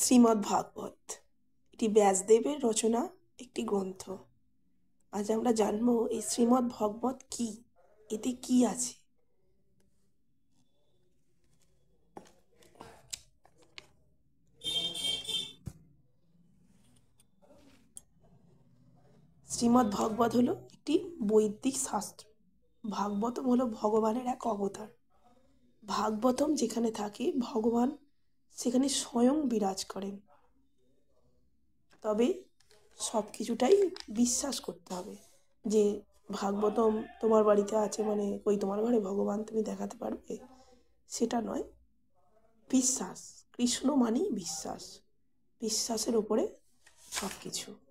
শ্রীমদ্ ভাগবত এটি ব্যাসদেবের রচনা একটি গ্রন্থ। আজ আমরা জানবো এই শ্রীমদ্ ভাগবত কি, এতে কি আছে। শ্রীমদ্ ভাগবত হলো একটি বৈদিক শাস্ত্র। ভাগবতম হলো ভগবানের এক অবতার। ভাগবতম যেখানে থাকে ভগবান সেখানে স্বয়ং বিরাজ করেন। তবে সব কিছুটাই বিশ্বাস করতে হবে যে ভাগবতম তোমার বাড়িতে আছে মানে ওই তোমার ঘরে ভগবান তুমি দেখাতে পারবে, সেটা নয়। বিশ্বাস, কৃষ্ণ মানেই বিশ্বাস, বিশ্বাসের উপরে সব কিছু।